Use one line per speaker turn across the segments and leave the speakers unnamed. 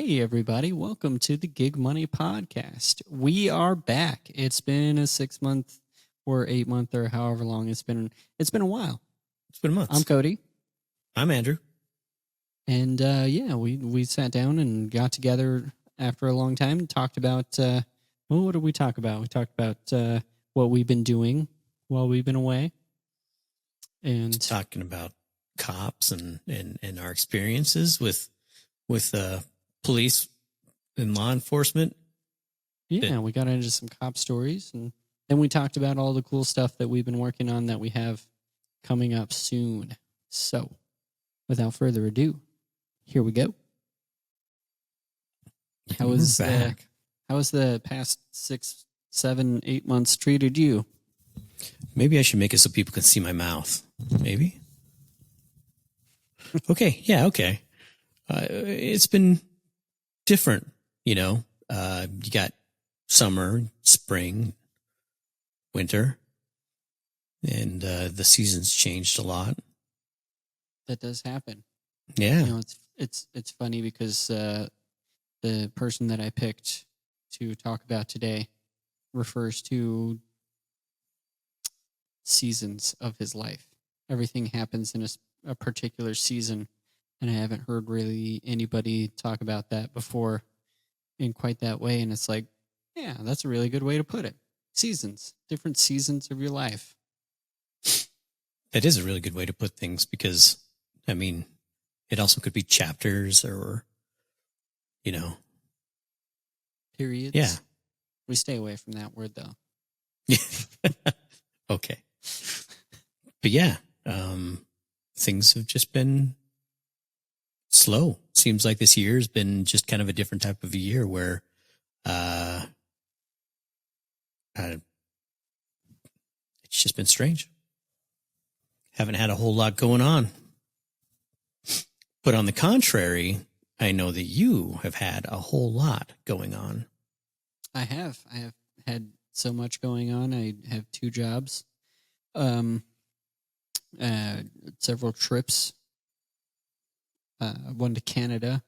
Hey, everybody. Welcome to the Gig Money Podcast. We are back. It's been a 6 month or 8 month or however long it's been. It's been a while.
It's been months.
I'm Cody.
I'm Andrew.
And we sat down and got together after a long time and talked about, what did we talk about? We talked about what we've been doing while we've been away. And
talking about cops and our experiences with police and law enforcement.
Yeah, we got into some cop stories, and then we talked about all the cool stuff that we've been working on that we have coming up soon. So, without further ado, here we go. How was the past 6, 7, 8 months treated you?
Maybe I should make it so people can see my mouth. Maybe. Okay. Yeah. Okay. It's been different, you got summer, spring, winter, and the seasons changed a lot.
That does happen.
Yeah.
It's funny because the person that I picked to talk about today refers to seasons of his life. Everything happens in a particular season, and I haven't heard really anybody talk about that before in quite that way. And it's like, yeah, that's a really good way to put it. Seasons, different seasons of your life.
That is a really good way to put things because, I mean, it also could be chapters or,
Periods.
Yeah.
We stay away from that word, though.
Okay. But yeah, things have just been slow. Seems like this year has been just kind of a different type of a year where it's just been strange. Haven't had a whole lot going on. But on the contrary, I know that you have had a whole lot going on.
I have had so much going on. I have 2 jobs, several trips, one to Canada,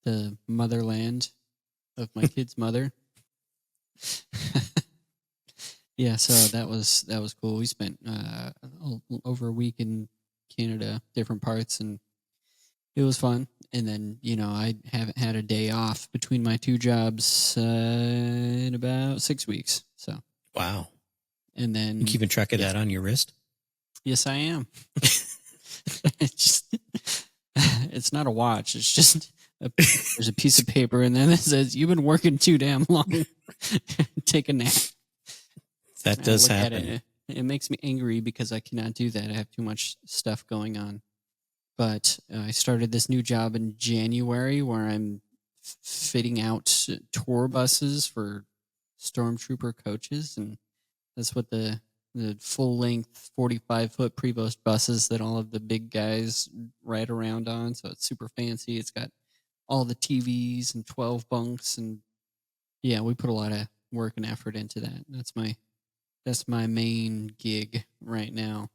the motherland of my kid's mother. Yeah, so that was cool. We spent over a week in Canada, different parts, and it was fun. And then, I haven't had a day off between my 2 jobs in about 6 weeks. So
Wow.
And then
you keeping track of that on your wrist?
Yes, I am. It's not a watch. It's just there's a piece of paper, and then it says, "You've been working too damn long. Take a nap."
That does happen.
It makes me angry because I cannot do that. I have too much stuff going on. But I started this new job in January where I'm fitting out tour buses for stormtrooper coaches, and that's what the full-length 45-foot Prevost buses that all of the big guys ride around on. So it's super fancy. It's got all the TVs and 12 bunks, and yeah, we put a lot of work and effort into that. That's my main gig right now.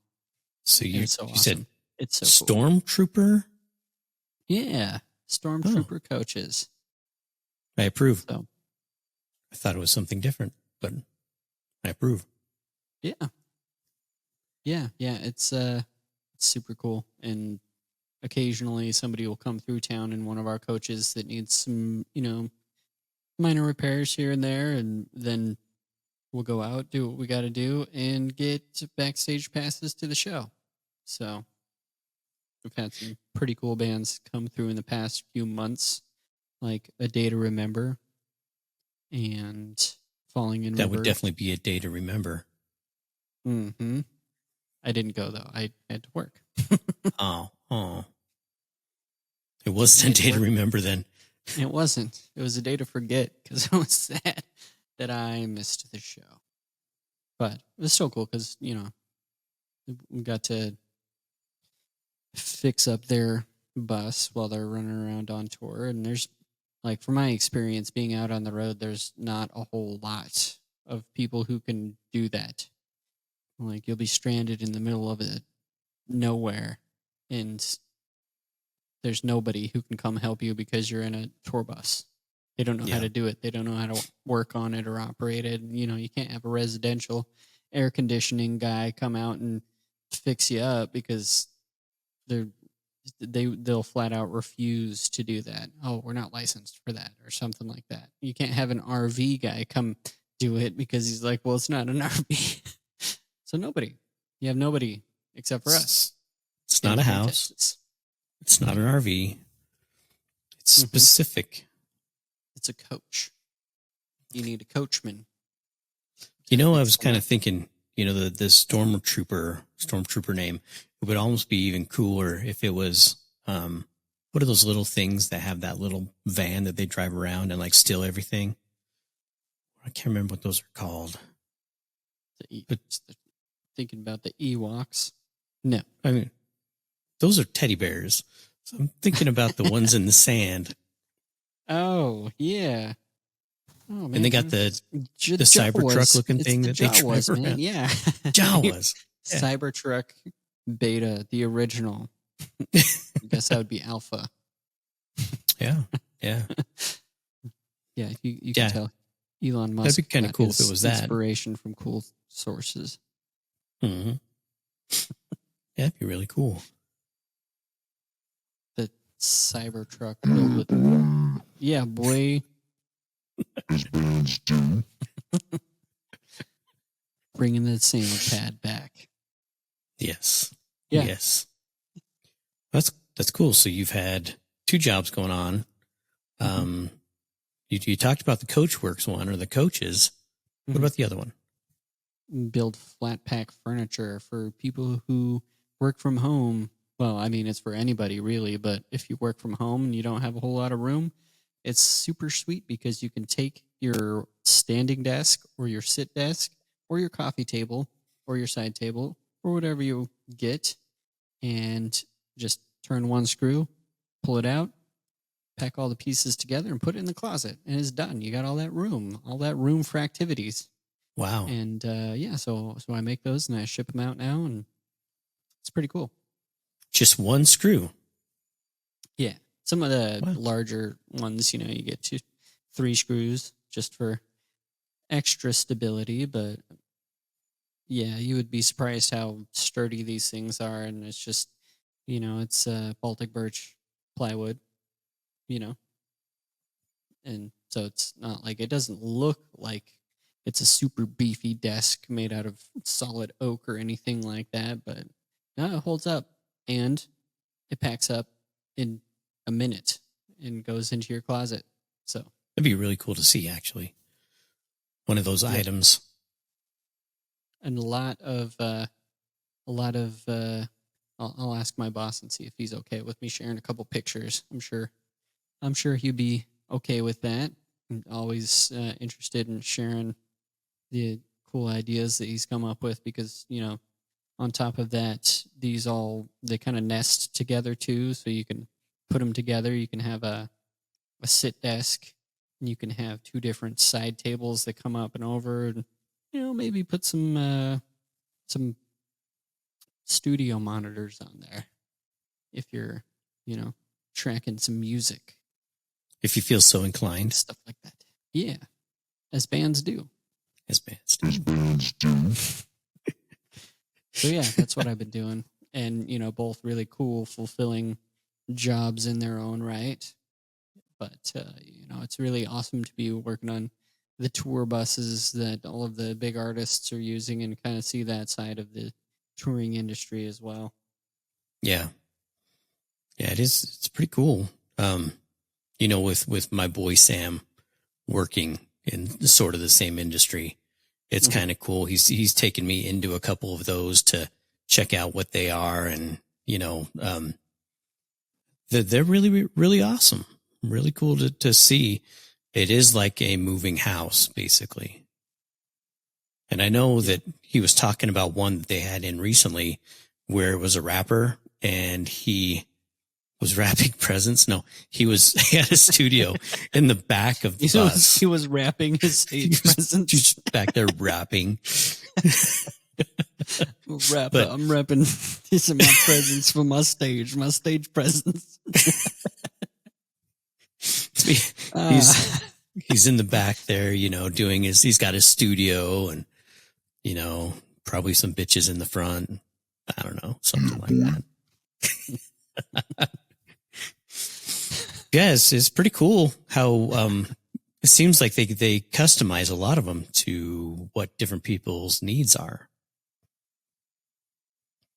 So you
awesome.
Said
it's so
stormtrooper?
Cool. Yeah, stormtrooper coaches.
I approve.
So
I thought it was something different, but I approve.
Yeah. It's super cool. And occasionally somebody will come through town and one of our coaches that needs some, minor repairs here and there, and then we'll go out, do what we got to do, and get backstage passes to the show. So we've had some pretty cool bands come through in the past few months, like A Day to Remember and Falling in River.
That would definitely be a day to remember.
Mm-hmm. I didn't go, though. I had to work.
Oh. It wasn't a day to remember then.
It wasn't. It was a day to forget because I was sad that I missed the show. But it was still cool because, we got to fix up their bus while they're running around on tour. And there's, like, from my experience being out on the road, there's not a whole lot of people who can do that. Like, you'll be stranded in the middle of nowhere and there's nobody who can come help you because you're in a tour bus. They don't know how to do it. They don't know how to work on it or operate it. You can't have a residential air conditioning guy come out and fix you up because they'll flat out refuse to do that. Oh, we're not licensed for that or something like that. You can't have an RV guy come do it because he's like, well, it's not an RV. So you have nobody except for us.
It's not a house.
Texas.
It's not an RV. It's specific.
It's a coach. You need a coachman.
I was kind of thinking, the stormtrooper name, it would almost be even cooler if it was, what are those little things that have that little van that they drive around and like steal everything? I can't remember what those are called.
Thinking about the Ewoks. No.
I mean, those are teddy bears. So I'm thinking about the ones in the sand.
Oh, yeah. Oh, man.
And they got the Cybertruck looking thing that they drive around.
Man. Yeah.
Jawas. Yeah.
Cybertruck Beta, the original. I guess that would be Alpha.
Yeah. Yeah.
Yeah. You can tell Elon Musk.
That'd be kind of cool if it was that.
Inspiration from cool sources.
Mm-hmm. Yeah, that'd be really cool.
The Cybertruck filled with, yeah, boy.
As bands do.
Bringing the sandwich pad back.
Yes.
Yeah.
Yes. That's cool. So you've had 2 jobs going on. You talked about the Coachworks one or the coaches. What about the other one?
Build flat pack furniture for people who work from home. Well, I mean, it's for anybody really, but if you work from home and you don't have a whole lot of room, it's super sweet because you can take your standing desk or your sit desk or your coffee table or your side table or whatever you get and just turn one screw, pull it out, pack all the pieces together and put it in the closet and it's done. You got all that room for activities.
Wow.
And so I make those and I ship them out now and it's pretty cool.
Just one screw.
Yeah. Some of the larger ones, you get 3 screws just for extra stability. But yeah, you would be surprised how sturdy these things are. And it's just, it's Baltic birch plywood, and so it's not like, it doesn't look like it's a super beefy desk made out of solid oak or anything like that. But no, it holds up and it packs up in a minute and goes into your closet. So
that'd be really cool to see, actually. One of those items.
And I'll ask my boss and see if he's okay with me sharing a couple pictures. I'm sure he'd be okay with that. I'm always interested in sharing the cool ideas that he's come up with because, on top of that, they kind of nest together too. So you can put them together. You can have a sit desk and you can have 2 different side tables that come up and over and, maybe put some studio monitors on there if you're, tracking some music.
If you feel so inclined.
Stuff like that. Yeah. As bands do.
As bands do.
So yeah, that's what I've been doing. And, both really cool, fulfilling jobs in their own right. But, it's really awesome to be working on the tour buses that all of the big artists are using and kind of see that side of the touring industry as well.
Yeah. Yeah, it is. It's pretty cool. With my boy Sam working in sort of the same industry, it's kind of cool. He's taken me into a couple of those to check out what they are. And, they're really, really awesome. Really cool to see. It is like a moving house, basically. And I know that he was talking about one that they had in recently where it was a rapper and he was wrapping presents. No, he had a studio in the back of the bus.
He was wrapping his presents.
Just back there wrapping. But-
I'm repping. These are my presents for my stage presents.
He's in the back there, doing he's got his studio and, probably some bitches in the front. I don't know, something like that. Yeah, it's pretty cool how, it seems like they customize a lot of them to what different people's needs are.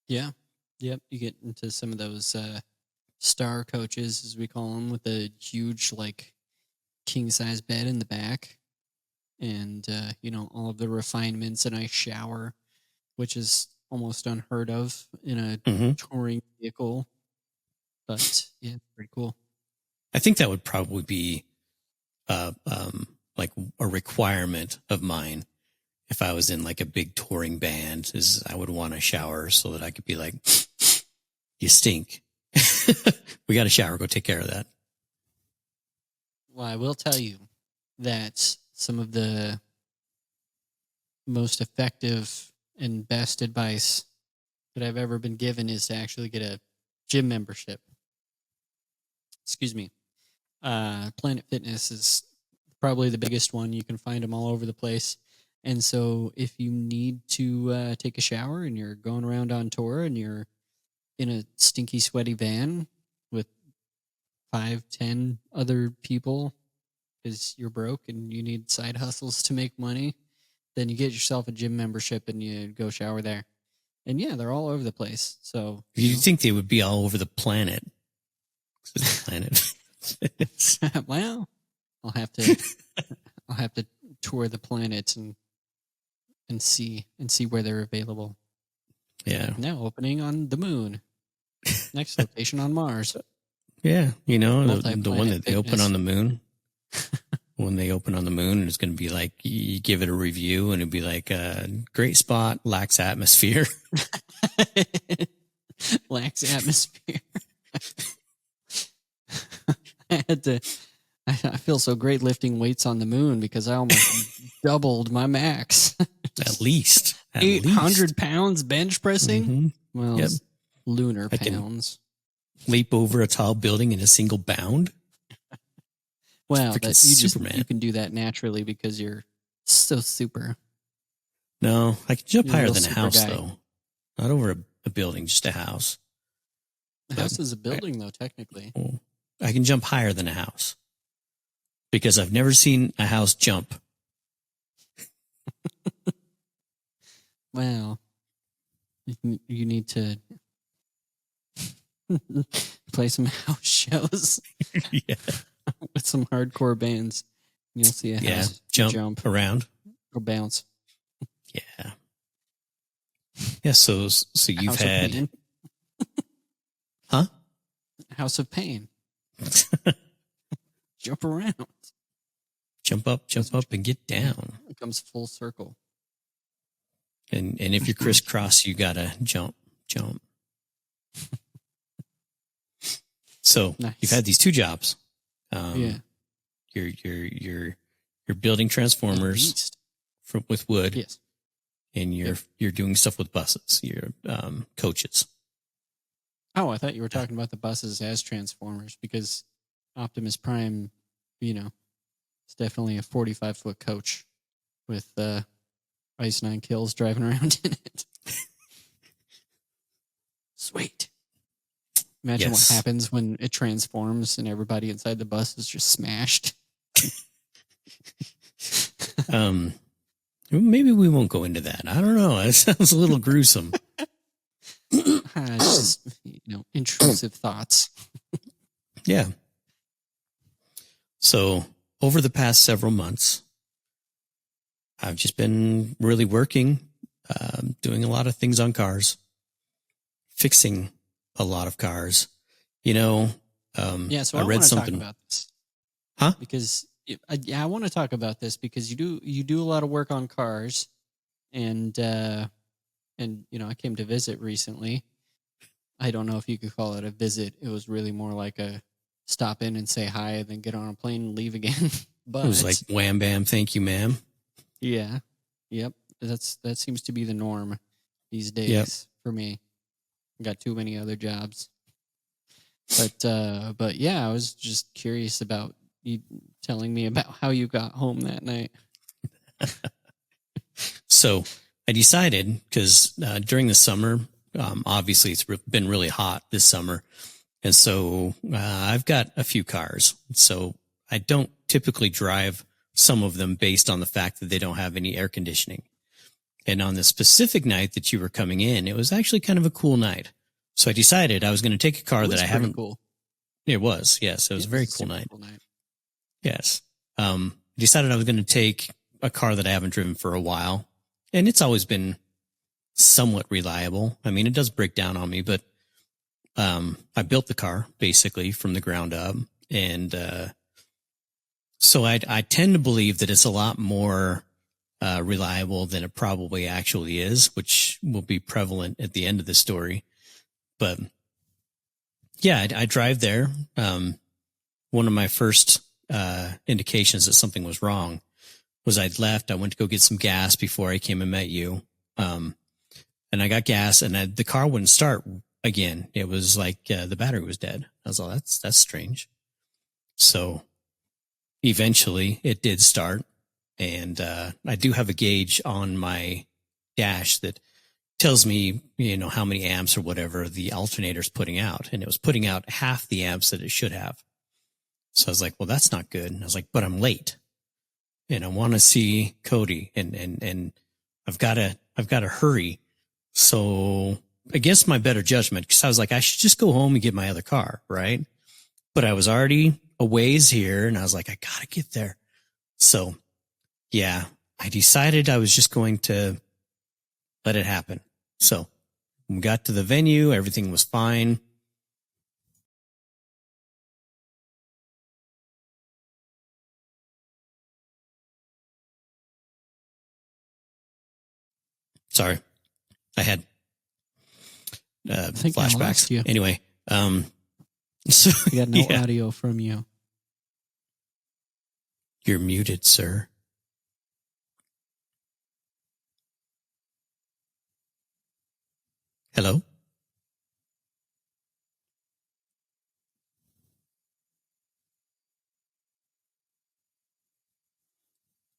Yeah. Yep. You get into some of those star coaches, as we call them, with a huge, like, king size bed in the back. And, all of the refinements, a nice shower, which is almost unheard of in a
Mhm.
touring vehicle. But, yeah, pretty cool.
I think that would probably be like a requirement of mine if I was in like a big touring band, is I would want a shower so that I could be like, you stink. We got a shower. Go take care of that.
Well, I will tell you that some of the most effective and best advice that I've ever been given is to actually get a gym membership. Excuse me. Planet Fitness is probably the biggest one. You can find them all over the place. And so if you need to take a shower and you're going around on tour and you're in a stinky, sweaty van with 5, 10 other people because you're broke and you need side hustles to make money, then you get yourself a gym membership and you go shower there. And yeah, they're all over the place. So
You'd think they would be all over the planet. Planet.
well, I'll have to tour the planet and see where they're available.
Yeah.
Now opening on the moon. Next location on Mars.
Yeah. The one that they open
fitness.
on the moon. When they open on the moon, it's going to be like, you give it a review and it'd be like, great spot, lacks atmosphere.
Lacks atmosphere. I feel so great lifting weights on the moon because I almost doubled my max.
At least.
800 pounds bench pressing?
Mm-hmm.
Well,
Yep.
it's lunar
I can-
pounds.
Leap over a tall building in a single bound.
Well,
Freaking Superman.
you can do that naturally because you're so super.
No, I can jump
You're a
higher
real
than a
super
house,
guy.
though. Not over a building, just a house.
The house is a building, though, technically.
Well, I can jump higher than a house because I've never seen a house jump.
Well, you need to play some house shows
Yeah.
with some hardcore bands. You'll see a house jump
around.
or bounce.
Yeah. Yeah. So you've
House of
had,
Pain.
huh?
House of Pain. Jump around.
Jump up, and get down.
It comes full circle.
And if you're crisscross, you gotta jump. So
Nice.
you've had these two jobs.
Yeah.
You're building transformers
Beast.
with wood.
Yes.
And you're doing stuff with buses. You're coaches.
Oh, I thought you were talking about the buses as transformers because Optimus Prime, it's definitely a 45-foot coach with Ice Nine Kills driving around in it. Sweet. Imagine what happens when it transforms and everybody inside the bus is just smashed.
Maybe we won't go into that. I don't know. It sounds a little gruesome.
It's just, intrusive thoughts.
Yeah. So over the past several months, I've just been really working, doing a lot of things on cars, fixing a lot of cars.
So I
read
want to
something.
talk about this.
Huh?
Because I want to talk about this because you do a lot of work on cars, and I came to visit recently. I don't know if you could call it a visit. It was really more like a stop in and say hi, and then get on a plane and leave again. But
It was like wham bam, thank you, ma'am.
yeah, yep. That seems to be the norm. these days for me. I got too many other jobs. But yeah, I was just curious about you telling me about how you got home that night.
So I decided, because during the summer, obviously it's been really hot this summer. And so I've got a few cars. So I don't typically drive some of them based on the fact that they don't have any air conditioning. And on the specific night that you were coming in, it was actually kind of a cool night. So I decided I was going to take a car that I haven't.
Cool.
It was, yes. It was a very cool night. Yes. Decided I was going to take a car that I haven't driven for a while. And it's always been somewhat reliable. I mean, it does break down on me, but I built the car basically from the ground up. And so I tend to believe that it's a lot more reliable than it probably actually is, which will be prevalent at the end of the story. But yeah, I drive there. One of my first indications that something was wrong was I'd left. I went to go get some gas before I came and met you. And I got gas, and the car wouldn't start again. It was like the battery was dead. I was like, that's strange. So eventually it did start. And I do have a gauge on my dash that tells me, how many amps or whatever the alternator's putting out. And it was putting out half the amps that it should have. So I was like, well, that's not good. And I was like, but I'm late and I want to see Cody and I've got to hurry. So against my better judgment, because I was like, I should just go home and get my other car. Right. But I was already a ways here and I was like, I got to get there. So yeah, I decided I was just going to let it happen. So we got to the venue. Everything was fine. Sorry, I had flashbacks. Anyway, so
we got no audio from you.
You're muted, sir. Hello?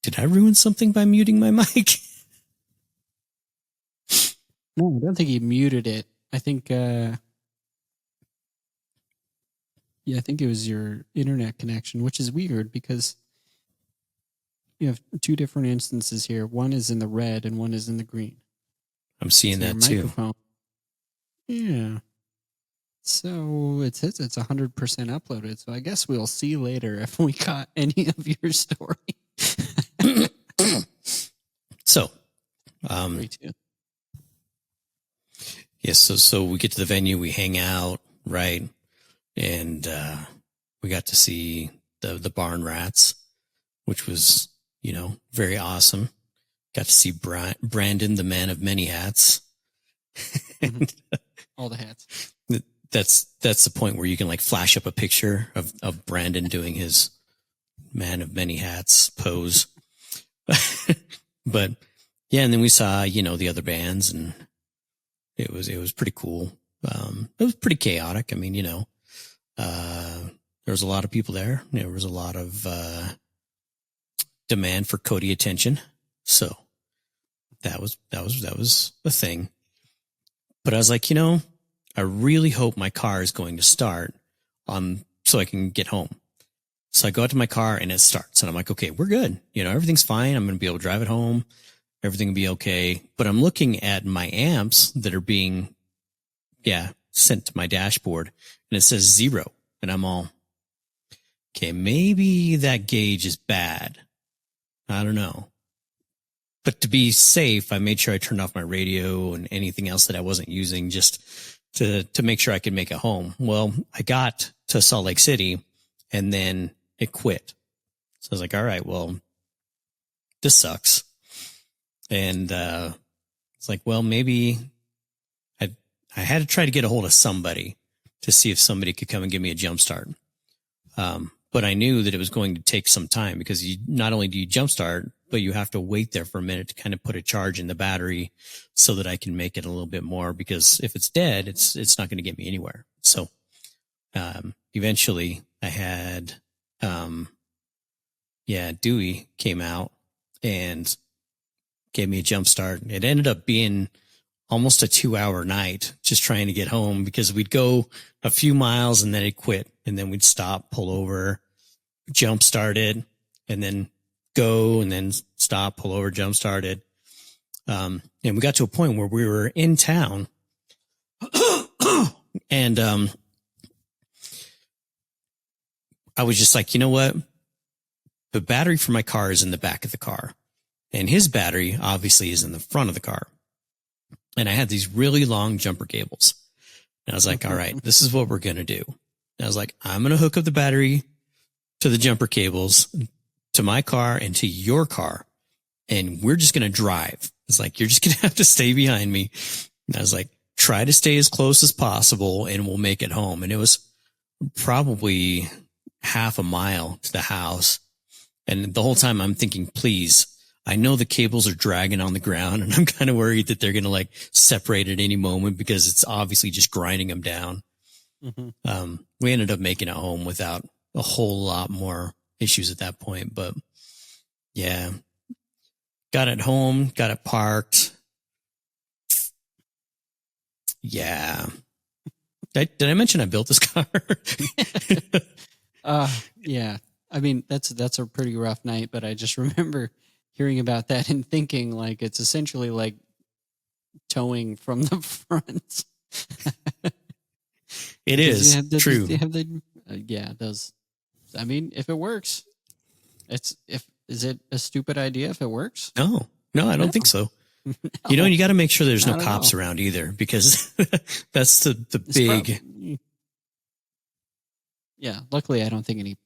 Did I ruin something by muting my mic?
No, I don't think you muted it. I think, I think it was your internet connection, which is weird because you have two different instances here. One is in the red and one is in the green.
I'm seeing that too.
Yeah. So it says it's 100% uploaded. So I guess we'll see later if we caught any of your story.
So,
yes.
So we get to the venue, we hang out, right? And, we got to see the barn rats, which was, very awesome. Got to see Brandon, the man of many hats.
All the hats.
That's the point where you can like flash up a picture of Brandon doing his man of many hats pose. But yeah, and then we saw, the other bands and it was pretty cool. It was pretty chaotic. I mean, there was a lot of people there. There was a lot of, demand for Cody attention. So that was a thing. But I was like, I really hope my car is going to start so I can get home. So I go out to my car and it starts and I'm like, okay, we're good. Everything's fine. I'm going to be able to drive it home. Everything will be okay. But I'm looking at my amps that are being, sent to my dashboard and it says 0. And I'm all, okay, maybe that gauge is bad. I don't know. But to be safe, I made sure I turned off my radio and anything else that I wasn't using just to make sure I could make it home. Well, I got to Salt Lake City and then it quit. So I was like, all right, well, this sucks. And, it's like, well, maybe I had to try to get a hold of somebody to see if somebody could come and give me a jump start. But I knew that it was going to take some time because not only do you jump start, but you have to wait there for a minute to kind of put a charge in the battery so that I can make it a little bit more, because if it's dead, it's not going to get me anywhere. So, eventually I had, Dewey came out and gave me a jump start. It ended up being almost a 2-hour night just trying to get home, because we'd go a few miles and then it'd quit, and then we'd stop, pull over, jump start it, and then go, and then stop, pull over, jump start it. And we got to a point where we were in town and, I was just like, you know what? The battery for my car is in the back of the car, and his battery obviously is in the front of the car. And I had these really long jumper cables. And I was like, all right, this is what we're going to do. And I was like, I'm going to hook up the battery to the jumper cables to my car and to your car, and we're just going to drive. It's like, you're just going to have to stay behind me. And I was like, try to stay as close as possible and we'll make it home. And it was probably half a mile to the house. And the whole time I'm thinking, please, I know the cables are dragging on the ground, and I'm kind of worried that they're going to like separate at any moment, because it's obviously just grinding them down. Mm-hmm. We ended up making it home without a whole lot more issues at that point, but yeah, got it home, got it parked. Yeah. Did I mention I built this car?
Yeah. I mean, that's a pretty rough night, but I just remember hearing about that and thinking like it's essentially like towing from the front.
It is true.
Yeah, it does. I mean, if it works, is it a stupid idea if it works?
No, I don't think so.
No.
You know, you got to make sure there's no cops around either, because that's the big.
Yeah. Luckily, I don't think any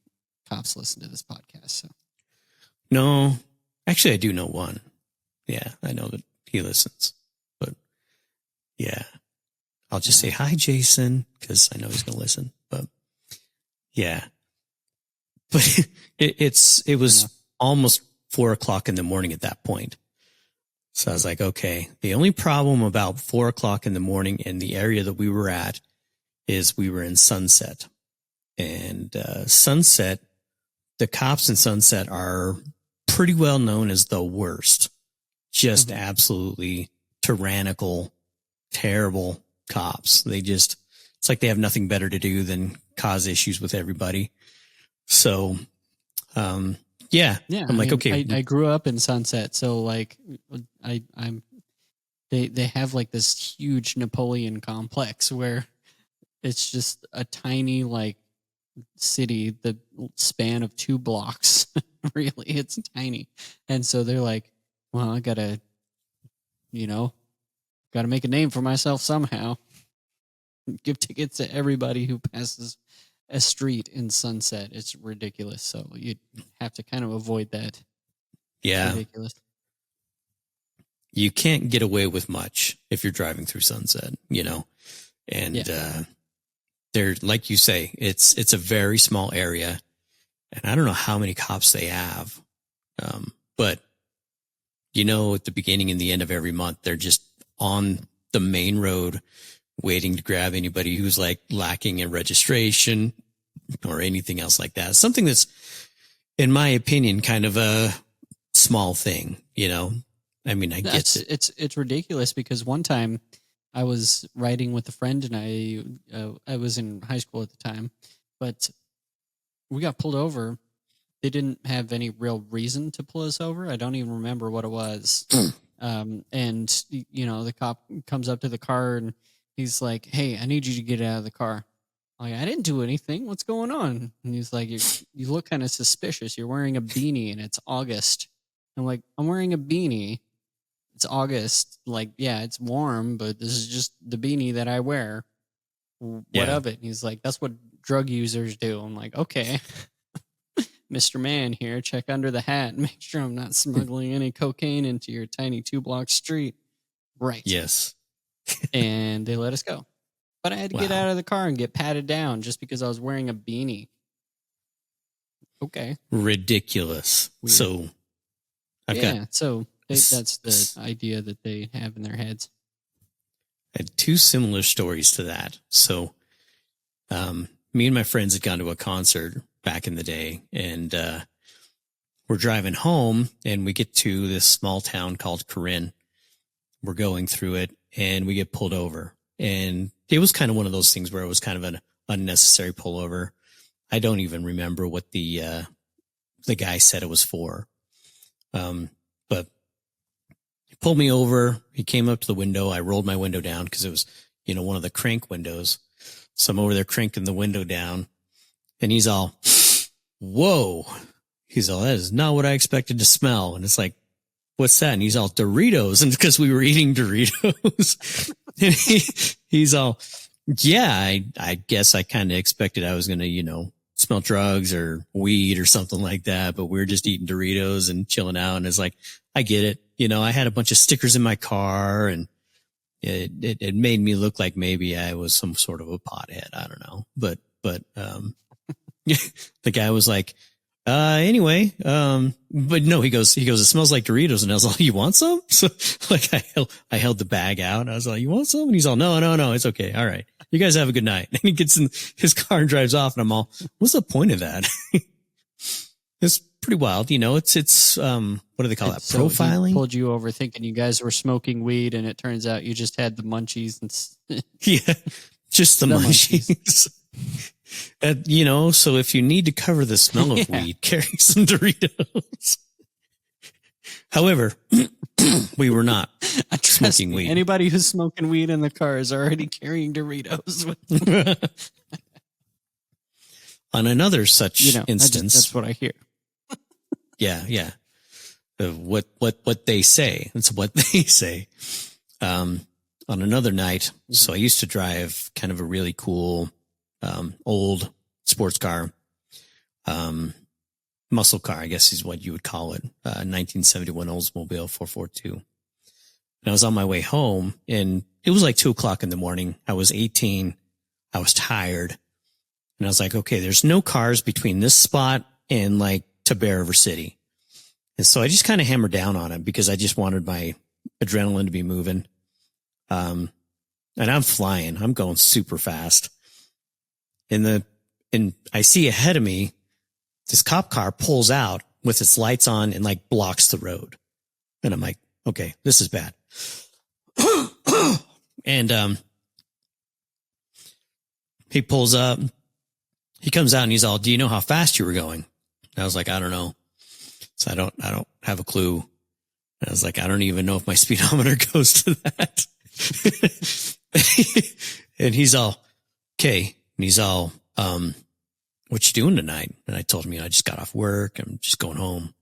cops listen to this podcast. So.
No, actually, I do know one. Yeah, I know that he listens, but yeah, I'll just say hi, Jason, because I know he's going to listen. But yeah, but it was almost 4:00 in the morning at that point. So I was like, okay, the only problem about 4:00 in the morning in the area that we were at is we were in Sunset, and Sunset, the cops in Sunset are pretty well known as the worst, just absolutely tyrannical, terrible cops. It's like they have nothing better to do than cause issues with everybody. So, yeah. I'm like, okay.
I grew up in Sunset, so like they have like this huge Napoleon complex where it's just a tiny like city, the span of 2 blocks. Really, it's tiny. And so they're like, well, I gotta make a name for myself somehow. Give tickets to everybody who passes a street in Sunset. It's ridiculous. So you have to kind of avoid that.
Yeah.
It's ridiculous.
You can't get away with much if you're driving through Sunset, and, they're, like you say, it's a very small area, and I don't know how many cops they have. But at the beginning and the end of every month, they're just on the main road waiting to grab anybody who's like lacking in registration or anything else like that. Something that's, in my opinion, kind of a small thing, I mean, I get it.
It's ridiculous, because one time I was riding with a friend, and I was in high school at the time, but we got pulled over. They didn't have any real reason to pull us over. I don't even remember what it was. And the cop comes up to the car and he's like, "Hey, I need you to get out of the car." I'm like, "I didn't do anything. What's going on?" And he's like, "You look kind of suspicious. You're wearing a beanie and it's August." I'm like, "I'm wearing a beanie. It's August. Like, yeah, it's warm, but this is just the beanie that I wear. What of it?" And he's like, "That's what drug users do." I'm like, "Okay." Mr. Man here, check under the hat and make sure I'm not smuggling any cocaine into your tiny 2-block street. Right.
Yes.
And they let us go. But I had to get out of the car and get patted down just because I was wearing a beanie. Okay.
Ridiculous. Weird. So
So that's the idea that they have in their heads.
I had two similar stories to that. So, me and my friends had gone to a concert back in the day, and we're driving home, and we get to this small town called Corinne. We're going through it, and we get pulled over. And it was kind of one of those things where it was kind of an unnecessary pullover. I don't even remember what the guy said it was for. But he pulled me over. He came up to the window. I rolled my window down because it was, one of the crank windows. So I'm over there cranking the window down, and he's all, whoa. He's all, that is not what I expected to smell. And it's like, what's that? And he's all, Doritos. And because we were eating Doritos. And he's all, yeah, I guess I kind of expected I was going to, smell drugs or weed or something like that. But we were just eating Doritos and chilling out. And it's like, I get it. I had a bunch of stickers in my car, and it made me look like maybe I was some sort of a pothead. I don't know. But the guy was like, anyway, but no, he goes, it smells like Doritos. And I was like, you want some? So like I held the bag out, and I was like, you want some? And he's all, no, it's okay. All right. You guys have a good night. And he gets in his car and drives off, and I'm all, what's the point of that? It's pretty wild. It's, what do they call that?
So
profiling.
He pulled you over thinking you guys were smoking weed, and it turns out you just had the munchies and
yeah, just the munchies. So if you need to cover the smell of weed, carry some Doritos. However, we were not smoking weed.
Anybody who's smoking weed in the car is already carrying Doritos.
On another such instance,
that's what I hear.
Yeah. What they say. That's what they say. On another night, so I used to drive kind of a really cool old sports car, muscle car, I guess is what you would call it. 1971 Oldsmobile 442. And I was on my way home, and it was like 2:00 in the morning. I was 18. I was tired, and I was like, okay, there's no cars between this spot and like to Bear River City. And so I just kind of hammered down on it because I just wanted my adrenaline to be moving. And I'm flying. I'm going super fast. And I see ahead of me, this cop car pulls out with its lights on and like blocks the road. And I'm like, okay, this is bad. And, he pulls up, he comes out, and he's all, do you know how fast you were going? And I was like, I don't know. So I don't have a clue. And I was like, I don't even know if my speedometer goes to that. And he's all, okay. And he's all, what you doing tonight? And I told him, I just got off work. I'm just going home.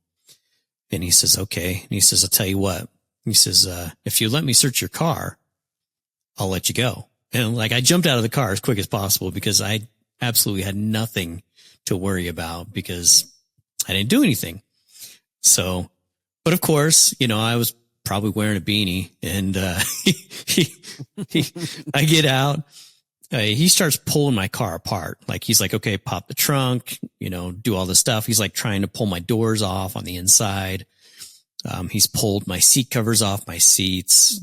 And he says, okay. And he says, I'll tell you what. He says, if you let me search your car, I'll let you go. And like, I jumped out of the car as quick as possible because I absolutely had nothing to worry about because I didn't do anything. So, but of course, I was probably wearing a beanie, and, I get out. He starts pulling my car apart. Like, he's like, okay, pop the trunk, do all this stuff. He's like trying to pull my doors off on the inside. He's pulled my seat covers off my seats.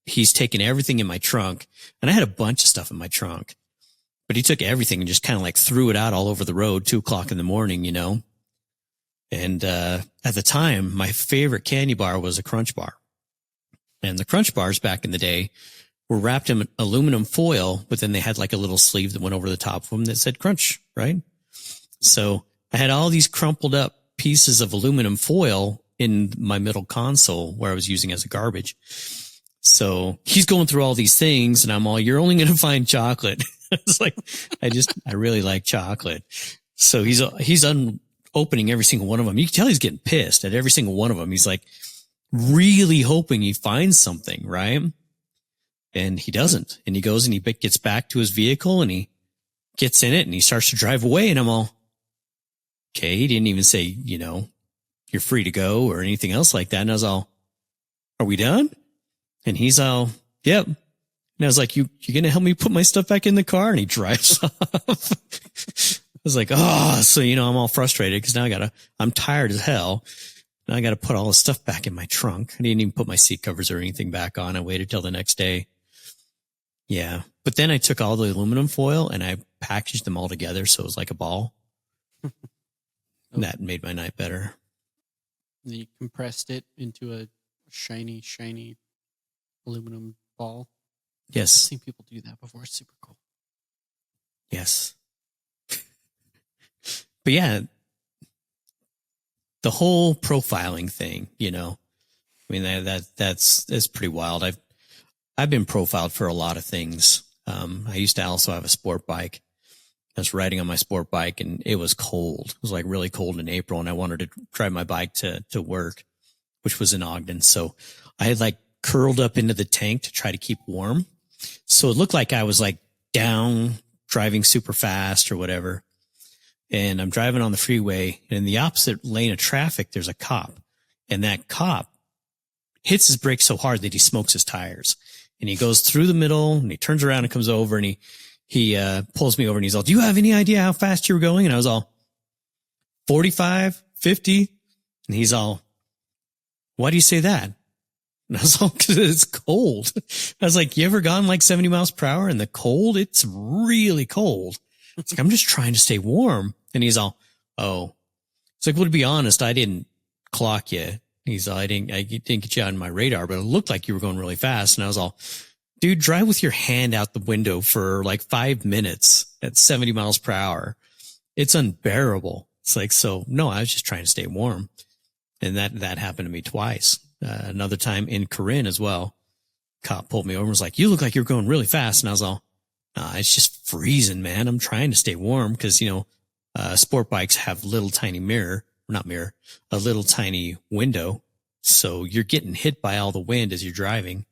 He's taken everything in my trunk, and I had a bunch of stuff in my trunk, but he took everything and just kind of like threw it out all over the road, 2:00 in the morning, And, at the time, my favorite candy bar was a Crunch Bar, and the Crunch Bars back in the day were wrapped in aluminum foil, but then they had like a little sleeve that went over the top of them that said Crunch, right? So I had all these crumpled up pieces of aluminum foil in my middle console where I was using as a garbage. So he's going through all these things, and I'm all, you're only going to find chocolate. It's like, I really like chocolate. So he's opening every single one of them. You can tell he's getting pissed at every single one of them. He's like really hoping he finds something, right? And he doesn't. And he goes and he gets back to his vehicle, and he gets in it, and he starts to drive away. And I'm all, okay, he didn't even say, you're free to go or anything else like that. And I was all, are we done? And he's all, yep. And I was like, you going to help me put my stuff back in the car? And he drives off. I was like, so, I'm all frustrated because now I'm tired as hell. And I got to put all the stuff back in my trunk. I didn't even put my seat covers or anything back on. I waited till the next day. Yeah. But then I took all the aluminum foil and I packaged them all together. So it was like a ball.
Oh.
That made my night better.
And you compressed it into a shiny aluminum ball. I've
Yes.
seen people do that before. It's super cool.
Yes. But yeah, the whole profiling thing, you know, I mean, that's pretty wild. I've been profiled for a lot of things. I used to also have a sport bike. I was riding on my sport bike and it was cold. It was like really cold in April and I wanted to drive my bike to work, which was in Ogden. So I had like curled up into the tank to try to keep warm. So it looked like I was like down driving super fast or whatever. And I'm driving on the freeway and in the opposite lane of traffic, there's a cop and that cop hits his brakes so hard that he smokes his tires and he goes through the middle and he turns around and comes over and he pulls me over and he's all, do you have any idea how fast you were going? And I was all 45, 50. And he's all, why do you say that? And I was all, cause it's cold. I was like, you ever gone like 70 miles per hour in the cold? It's really cold. It's like, I'm just trying to stay warm. And he's all, oh, it's like, well, to be honest, I didn't clock you. He's all, I didn't get you on my radar, but it looked like you were going really fast. And I was all, dude, drive with your hand out the window for like 5 minutes at 70 miles per hour. It's unbearable. It's like, so no, I was just trying to stay warm. And that happened to me twice. Another time in Corinne as well. Cop pulled me over and was like, you look like you're going really fast. And I was all, nah, it's just freezing, man. I'm trying to stay warm because, you know, sport bikes have little tiny a little tiny window. So you're getting hit by all the wind as you're driving.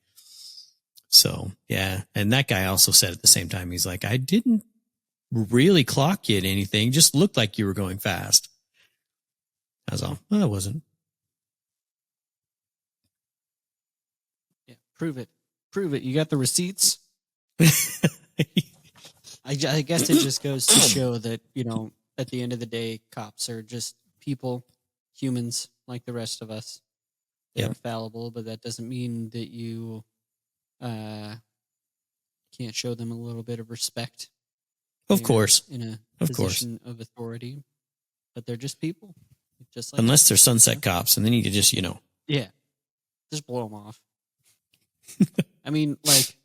So yeah. And that guy also said at the same time, he's like, I didn't really clock you at anything. Just looked like you were going fast. I was all, well, I wasn't.
Yeah. Prove it. You got the receipts. I guess it just goes to show that, you know, at the end of the day, cops are just people, humans like the rest of us. They're fallible, but that doesn't mean that you can't show them a little bit of respect.
Of course.
In a position of authority. But they're just people. Just like
unless they're sunset cops, and then you could just, you know.
Yeah. Just blow them off. I mean, like,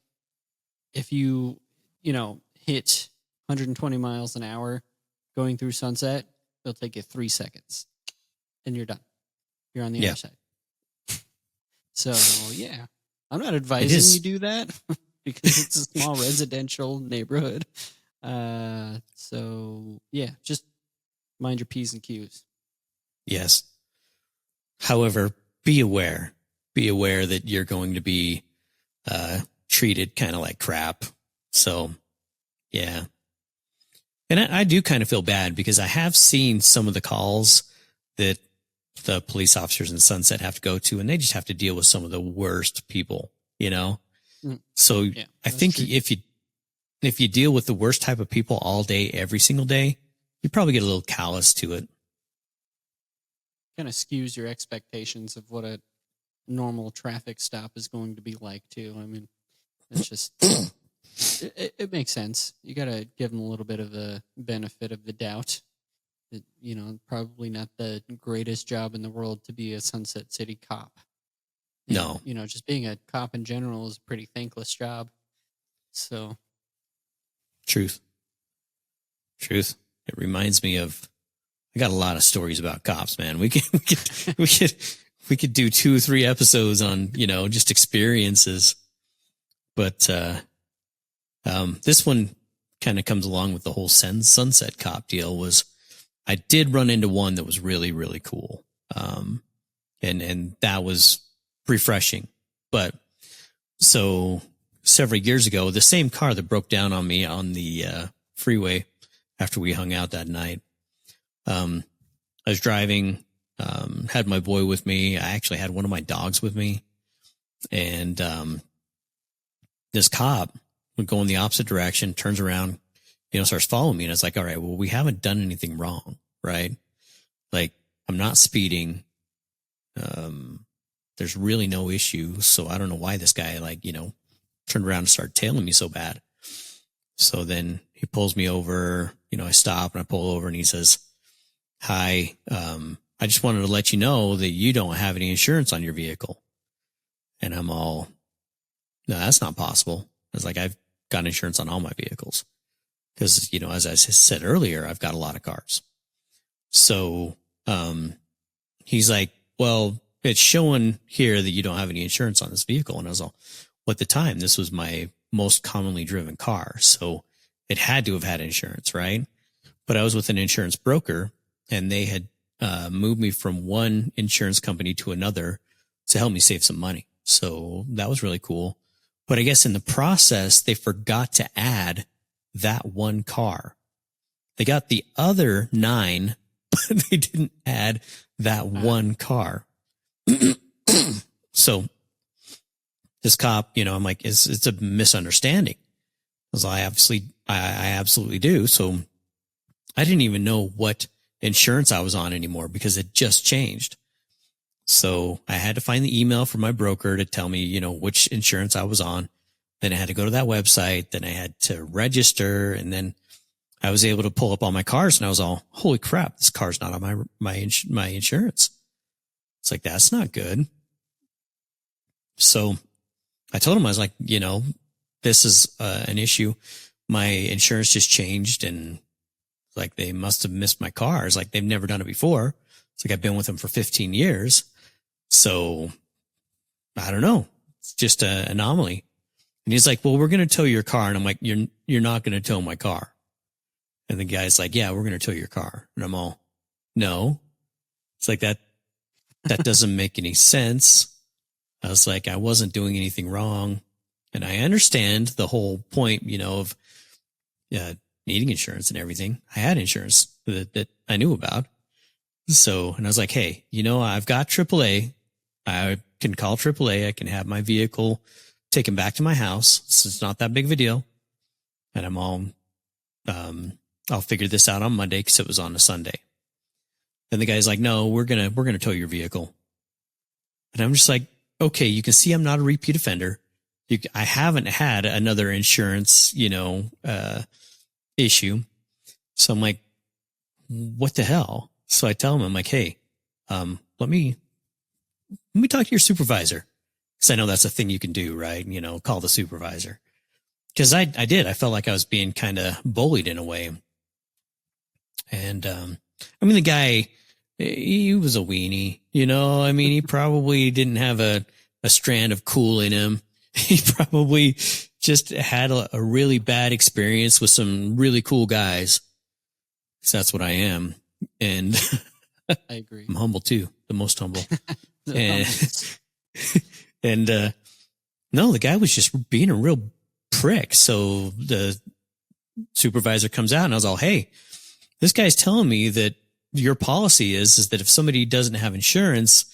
if you hit 120 miles an hour going through Sunset, it'll take you 3 seconds. And you're done. You're on the other side. So, yeah. I'm not advising you do that because it's a small residential neighborhood. So, yeah, just mind your P's and Q's.
Yes. However, be aware. Be aware that you're going to be treated kind of like crap. So, yeah. And I do kind of feel bad because I have seen some of the calls that the police officers in Sunset have to go to, and they just have to deal with some of the worst people, you know? So yeah, I think true. If you deal with the worst type of people all day, every single day, you probably get a little callous to it.
Kind of skews your expectations of what a normal traffic stop is going to be like too. I mean, it's just, it makes sense. You got to give them a little bit of a benefit of the doubt. That, you know, probably not the greatest job in the world to be a Sunset City cop. And,
no.
You know, just being a cop in general is a pretty thankless job. So.
Truth. It reminds me of, I got a lot of stories about cops, man. We could do 2 or 3 episodes on, you know, just experiences. But, this one kind of comes along with the whole Sunset cop deal. Was I did run into one that was really, really cool. And that was refreshing. But so several years ago, the same car that broke down on me on the freeway after we hung out that night, I was driving, had my boy with me. I actually had one of my dogs with me. And this cop would go in the opposite direction, turns around, you know, starts following me. And it's like, all right, well, we haven't done anything wrong, right? Like, I'm not speeding. There's really no issue. So I don't know why this guy, like, turned around and started tailing me so bad. So then he pulls me over, I stop and I pull over and he says, hi, I just wanted to let you know that you don't have any insurance on your vehicle. And I'm all, no, that's not possible. I was like, I've got insurance on all my vehicles. Because, as I said earlier, I've got a lot of cars. So, he's like, well, it's showing here that you don't have any insurance on this vehicle. And I was all, well, at the time, this was my most commonly driven car. So it had to have had insurance, right? But I was with an insurance broker and they had moved me from one insurance company to another to help me save some money. So that was really cool. But I guess in the process, they forgot to add that one car. They got the other 9, but they didn't add that one car. So this cop, I'm like, it's a misunderstanding. Because I absolutely do. So I didn't even know what insurance I was on anymore because it just changed. So I had to find the email from my broker to tell me, which insurance I was on. Then I had to go to that website. Then I had to register. And then I was able to pull up all my cars and I was all, holy crap, this car's not on my insurance. It's like, that's not good. So I told him, I was like, this is an issue. My insurance just changed and like they must have missed my cars. Like they've never done it before. It's like I've been with them for 15 years. So I don't know. It's just an anomaly. And he's like, well, we're going to tow your car. And I'm like, you're not going to tow my car. And the guy's like, yeah, we're going to tow your car. And I'm all, no. It's like that doesn't make any sense. I was like, I wasn't doing anything wrong. And I understand the whole point, of needing insurance and everything. I had insurance that I knew about. So, and I was like, hey, I've got AAA. I can call AAA. I can have my vehicle taken back to my house. So it's not that big of a deal. And I'm all, I'll figure this out on Monday because it was on a Sunday. And the guy's like, no, we're going to tow your vehicle. And I'm just like, okay, you can see I'm not a repeat offender. I haven't had another insurance, issue. So I'm like, what the hell? So I tell him, I'm like, hey, let me talk to your supervisor. Cause I know that's a thing you can do, right? Call the supervisor. Cause I did. I felt like I was being kind of bullied in a way. And, the guy, he was a weenie, he probably didn't have a strand of cool in him. He probably just had a really bad experience with some really cool guys. So that's what I am. And
I agree.
I'm humble too, the most humble. And no, the guy was just being a real prick. So the supervisor comes out and I was all, hey, this guy's telling me that your policy is that if somebody doesn't have insurance,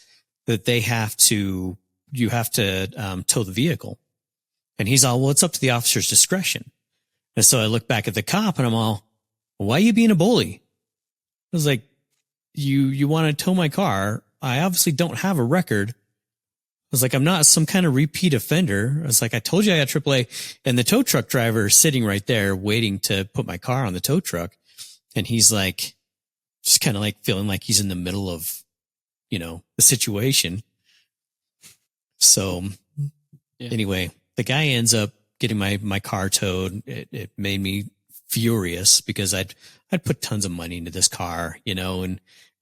that you have to tow the vehicle. And he's all, well, it's up to the officer's discretion. And so I look back at the cop and I'm all, why are you being a bully? I was like, you want to tow my car. I obviously don't have a record. I was like, I'm not some kind of repeat offender. I was like, I told you I got AAA, and the tow truck driver is sitting right there waiting to put my car on the tow truck. And he's like, just kind of like feeling like he's in the middle of, the situation. So anyway, the guy ends up getting my car towed. It made me furious because I'd put tons of money into this car,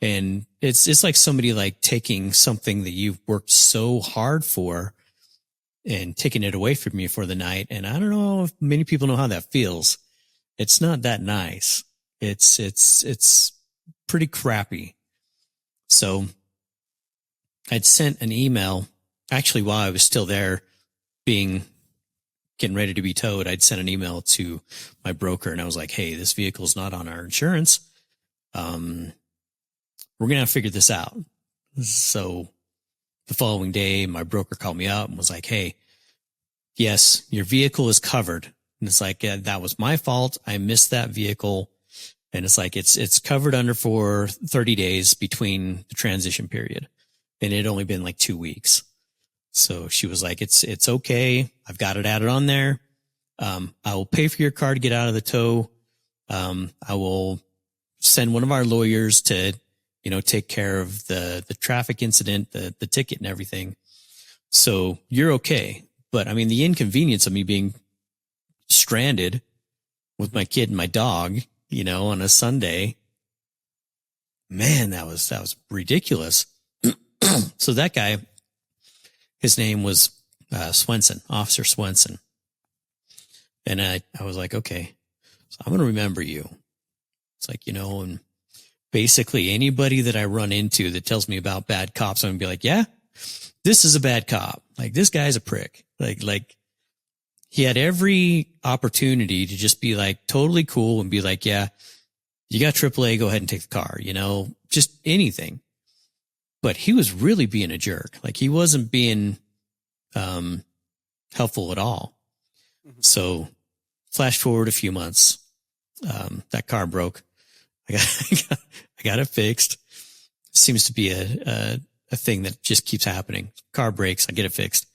and it's like somebody like taking something that you've worked so hard for and taking it away from you for the night. And I don't know if many people know how that feels. It's not that nice. It's pretty crappy. So I'd sent an email actually while I was still there getting ready to be towed. I'd sent an email to my broker and I was like, hey, this vehicle's not on our insurance. We're going to have to figure this out. So the following day, my broker called me out and was like, hey, yes, your vehicle is covered. And it's like, yeah, that was my fault. I missed that vehicle. And it's like, it's covered under for 30 days between the transition period. and it had only been like 2 weeks. So she was like, it's okay. I've got it added on there. I will pay for your car to get out of the tow. I will send one of our lawyers to, take care of the traffic incident, the ticket and everything. So you're okay. But I mean, the inconvenience of me being stranded with my kid and my dog, on a Sunday, man, that was ridiculous. So that guy, his name was Swenson, Officer Swenson. And I was like, okay, so I'm going to remember you. It's like, and basically anybody that I run into that tells me about bad cops, I'm going to be like, yeah, this is a bad cop. Like, this guy's a prick. Like he had every opportunity to just be like totally cool and be like, yeah, you got AAA, go ahead and take the car, just anything. But he was really being a jerk. Like, he wasn't being helpful at all. Mm-hmm. So flash forward a few months, that car broke. I got it fixed. Seems to be a thing that just keeps happening. Car breaks, I get it fixed.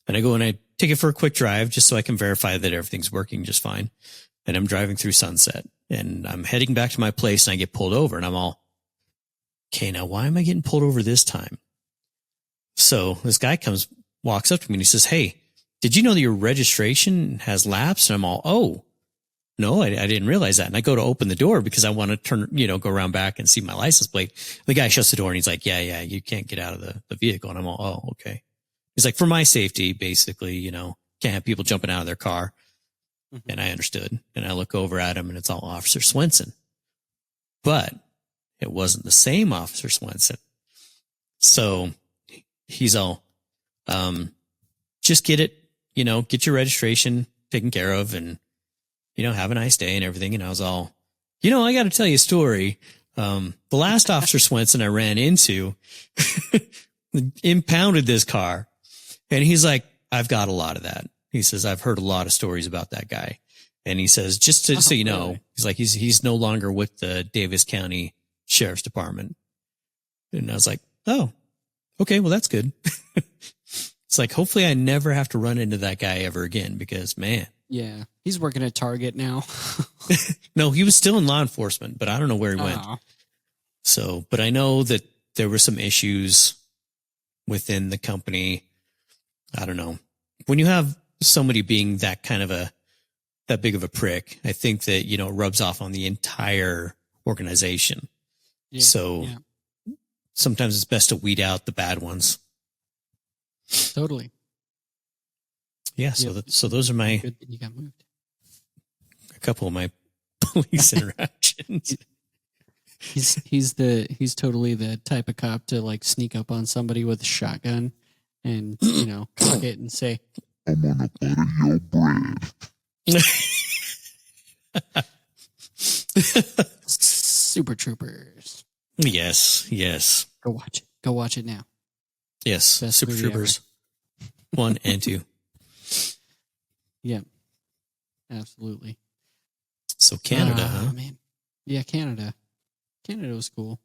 And I go and I take it for a quick drive just so I can verify that everything's working just fine. And I'm driving through Sunset and I'm heading back to my place and I get pulled over and I'm all, okay, now why am I getting pulled over this time? So this guy walks up to me and he says, hey, did you know that your registration has lapsed? And I'm all, oh, no, I didn't realize that. And I go to open the door because I want to turn, go around back and see my license plate. The guy shuts the door and he's like, yeah, you can't get out of the vehicle. And I'm all, oh, okay. He's like, for my safety, basically, can't have people jumping out of their car. Mm-hmm. And I understood. And I look over at him and it's all Officer Swenson. But it wasn't the same Officer Swenson. So he's all, just get it, get your registration taken care of and, have a nice day and everything. And I was all, I got to tell you a story. The last Officer Swenson I ran into impounded this car. And he's like, I've got a lot of that. He says, I've heard a lot of stories about that guy. And he says, just to, so you know, he's like, he's no longer with the Davis County Sheriff's Department. And I was like, oh, okay, well, that's good. It's like, hopefully I never have to run into that guy ever again because, man.
Yeah, he's working at Target now.
No, he was still in law enforcement, but I don't know where he went. So, but I know that there were some issues within the company. I don't know. When you have somebody being that kind of that big of a prick, I think that, it rubs off on the entire organization. Yeah, so sometimes it's best to weed out the bad ones.
Totally.
Yeah. So those are my,
good that you got moved.
A couple of my police interactions.
He's totally the type of cop to like sneak up on somebody with a shotgun and, cock it and say,
I'm gonna butter your bread.
Super Troopers.
Yes.
Go watch it now.
Yes.
Best
Super Troopers
ever.
1 and 2.
Yeah, absolutely.
So Canada, huh?
Man. Yeah, Canada. Canada was cool.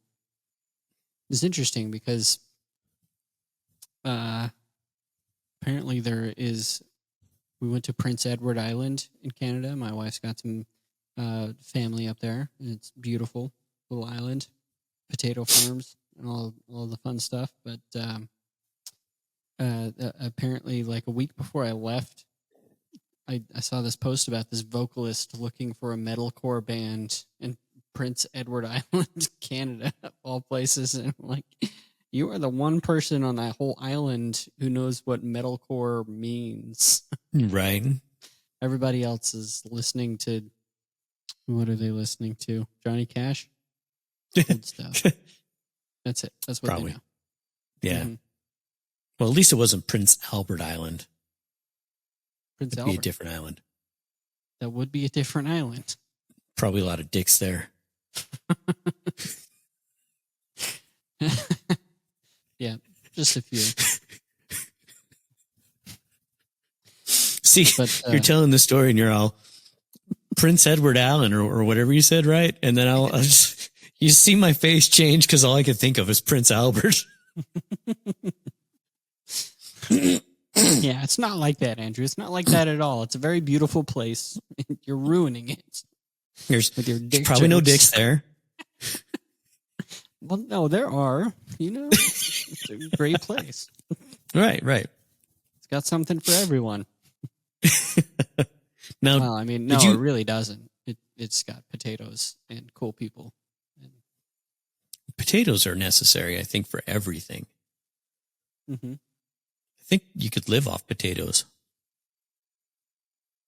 It's interesting because apparently we went to Prince Edward Island in Canada. My wife's got some family up there, and it's beautiful little island, potato farms, and all the fun stuff. But apparently, like a week before I left, I saw this post about this vocalist looking for a metalcore band in Prince Edward Island, Canada, of all places. And I'm like, you are the one person on that whole island who knows what metalcore means.
Right.
Everybody else is listening to, what are they listening to? Johnny Cash? Good stuff. That's it. That's what
Probably.
they know.
Yeah.
Mm-hmm.
Well, at least it wasn't Prince Albert Island.
Prince
It'd
Albert.
be a different island.
That would be a different island.
Probably a lot of dicks there.
Yeah, just a few.
See, but, you're telling the story and you're all Prince Edward Island or whatever you said, right? And then I'll just, you see my face change because all I could think of is Prince Albert.
Yeah, it's not like that, Andrew. It's not like that at all. It's a very beautiful place. You're ruining it
There's
with your dick
probably no
jokes.
dicks there.
Well, no, there are. It's a great place.
Right.
It's got something for everyone.
Now,
Well, I mean,
did
no, it
you?
really doesn't. It's got potatoes and cool people.
Potatoes are necessary, I think, for everything.
Mm-hmm.
I think you could live off potatoes.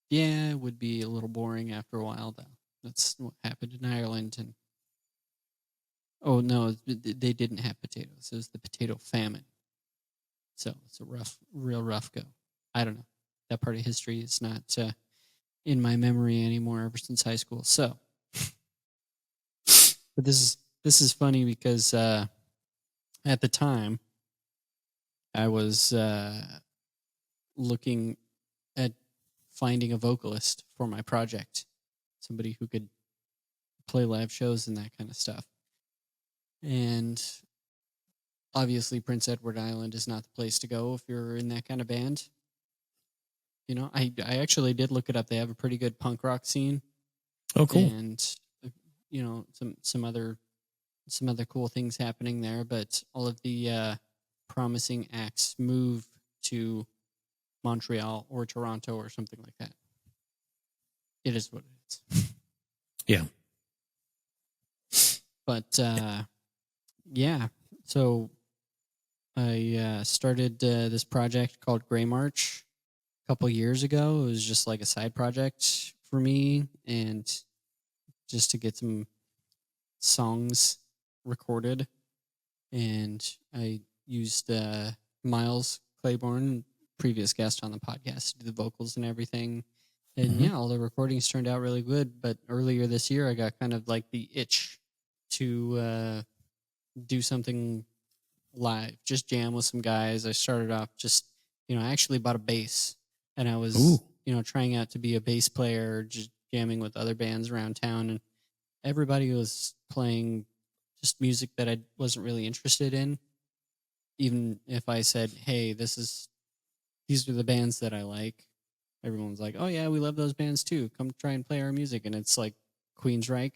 Yeah, it would be a little boring after a while, though. That's what happened in Ireland. And oh no, they didn't have potatoes. It was the potato famine. So it's a real rough go. I don't know. That part of history is not in my memory anymore ever since high school. So, but this is funny because at the time I was looking at finding a vocalist for my project, somebody who could play live shows and that kind of stuff. And obviously, Prince Edward Island is not the place to go if you're in that kind of band. I actually did look it up. They have a pretty good punk rock scene,
Oh, cool.
and some other cool things happening there. But all of the promising acts move to Montreal or Toronto or something like that. It is what it is.
Yeah.
But yeah, so I started this project called Gray March a couple years ago. It was just like a side project for me, and just to get some songs recorded. And I used Miles Claiborne, previous guest on the podcast, to do the vocals and everything. And yeah, all the recordings turned out really good. But earlier this year, I got kind of like the itch to do something live, just jam with some guys. I started off I actually bought a bass, and I was,
Ooh.
trying out to be a bass player, just jamming with other bands around town. And everybody was playing just music that I wasn't really interested in. Even if I said, "Hey, these are the bands that I like," everyone's like, "Oh yeah, we love those bands too. Come try and play our music." And it's like Queensryche.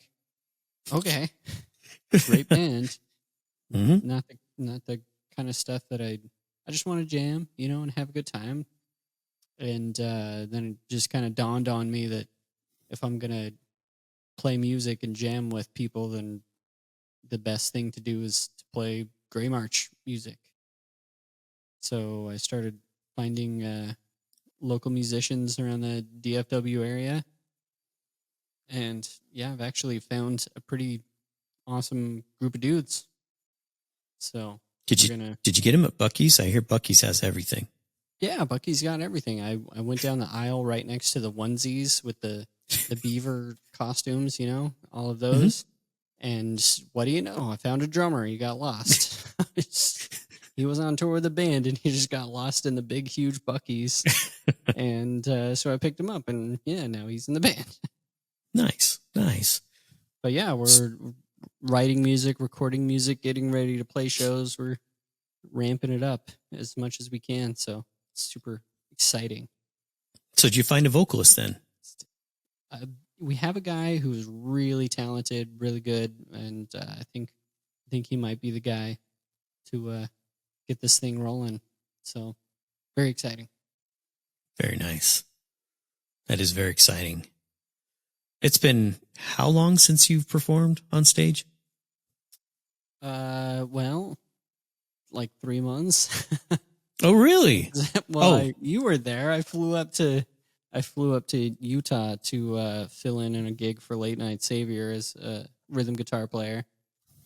Okay, great band.
Mm-hmm.
Not the kind of stuff that I just want to jam, and have a good time. And then it just kind of dawned on me that if I'm gonna play music and jam with people, then the best thing to do is to play Grey March music. So I started finding local musicians around the DFW area. And yeah, I've actually found a pretty awesome group of dudes. So
Did
we're
you
going to,
did you get him at Bucky's? I hear Bucky's has everything.
yeah, Bucky's got everything. I went down the aisle right next to the onesies with the beaver costumes, all of
Mm-hmm.
those. And what do you know? I found a drummer. He got lost. He was on tour with a band, and he just got lost in the big, huge Bucky's. And so I picked him up, and yeah, now he's in the band.
Nice.
But yeah, we're writing music, recording music, getting ready to play shows. We're ramping it up as much as we can. So it's super exciting.
So did you find a vocalist then?
We have a guy who's really talented, really good, and I think he might be the guy to get this thing rolling. So very exciting.
Very nice. That is very exciting. It's been how long since you've performed on stage?
Well, like 3 months.
Oh, really?
Well, you were there. I flew up to Utah to fill in a gig for Late Night Savior as a rhythm guitar player,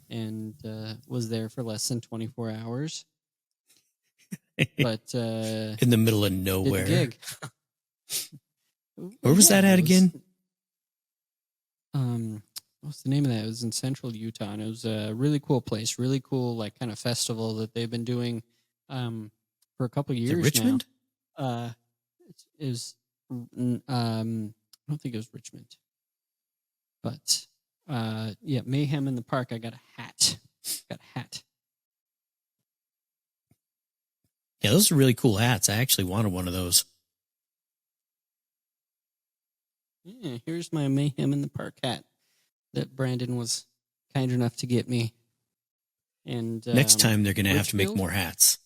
and was there for less than 24 hours. But
In the middle of
did the
nowhere.
gig.
Where was that at again?
What's the name of that? It was in central Utah, and it was a really cool place, really cool, like kind of festival that they've been doing for a couple
Is it
years
Richmond?
now. It was, I don't think it was Richmond, but yeah, Mayhem in the Park. I got a hat.
Yeah, those are really cool hats. I actually wanted one of those.
Yeah, here's my Mayhem in the Park hat that Brandon was kind enough to get me. And
Next time they're going to have to make
Richfield?
more hats.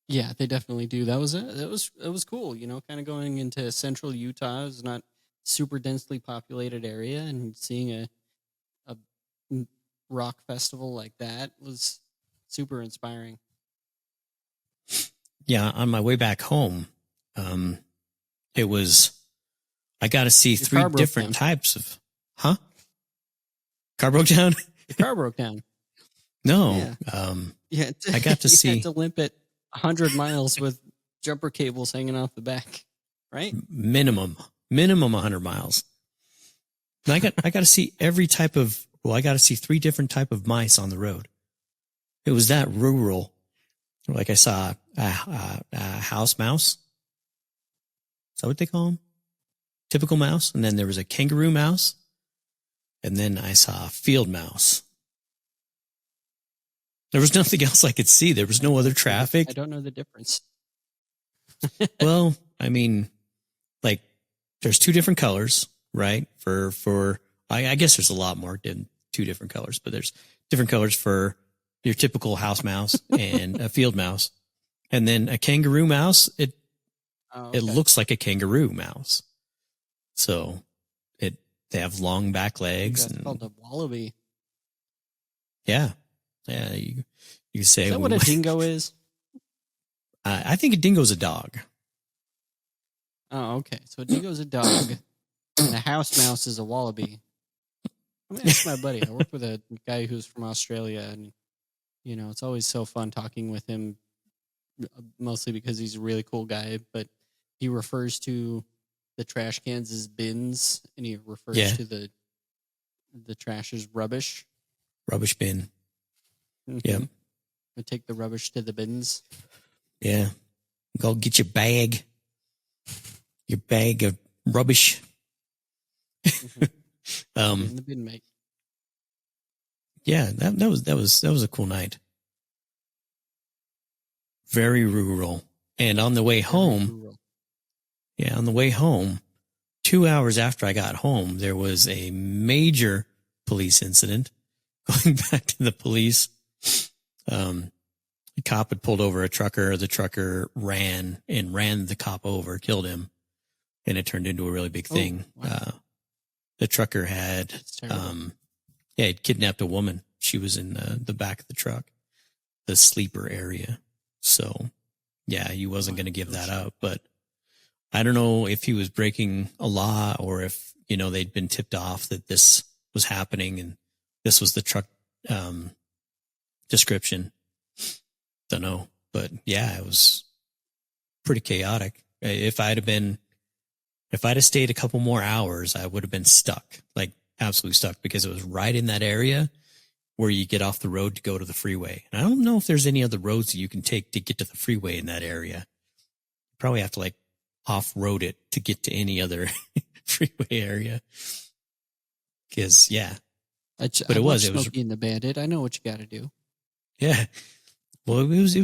Yeah, they definitely do. That was cool. You know, kind of going into central Utah is not super densely populated area, and seeing a rock festival like that was super inspiring.
Yeah, on my way back home, it was, I got to see
Your
three
car broke
different
down.
types of, car broke down?
Your car broke down.
No.
Yeah,
I got to
you
see
had to limp it 100 miles with jumper cables hanging off the back, right?
minimum 100 miles. And I got to see every type of, I got to see three different type of mice on the road. It was that rural. Like I saw a house mouse. Is that what they call them? Typical mouse. And then there was a kangaroo mouse. And then I saw a field mouse. There was nothing else I could see. There was no other traffic.
I don't know the difference.
Well, I mean, like, there's two different colors, right? I guess there's a lot more than two different colors, but there's different colors for your typical house mouse and a field mouse. And then a kangaroo mouse, it looks like a kangaroo mouse. So they have long back legs.
That's called a wallaby.
Yeah. Yeah. You say,
is that what a dingo is?
I think a dingo's a dog.
Oh, okay. So a dingo's a dog, and a house mouse is a wallaby. I'm gonna ask my buddy. I work with a guy who's from Australia, and you know, it's always so fun talking with him. Mostly because he's a really cool guy, but he refers to the trash cans as bins, and he refers to the trash as rubbish.
Rubbish bin.
Mm-hmm.
Yeah.
I take the rubbish to the bins.
Yeah. Go get your bag. Your bag of rubbish.
Mm-hmm. In the bin, mate.
Yeah, that was a cool night. Very rural. And on the way home, on the way home, 2 hours after I got home, there was a major police incident. Going back to the police, the cop had pulled over a trucker. The trucker ran the cop over, killed him, and it turned into a really big thing.
Oh, wow.
The trucker had, he'd kidnapped a woman. She was in the back of the truck, the sleeper area. So, yeah, he wasn't going to give that up. But I don't know if he was breaking a law or if, you know, they'd been tipped off that this was happening and this was the truck description. Don't know. But yeah, it was pretty chaotic. If I'd have stayed a couple more hours, I would have been stuck, like absolutely stuck, because it was right in that area where you get off the road to go to the freeway. And I don't know if there's any other roads that you can take to get to the freeway in that area. You probably have to like off-road it to get to any other freeway area. Because but it was
Smokey and the Bandit. I know what you got to do.
Yeah. Well, it was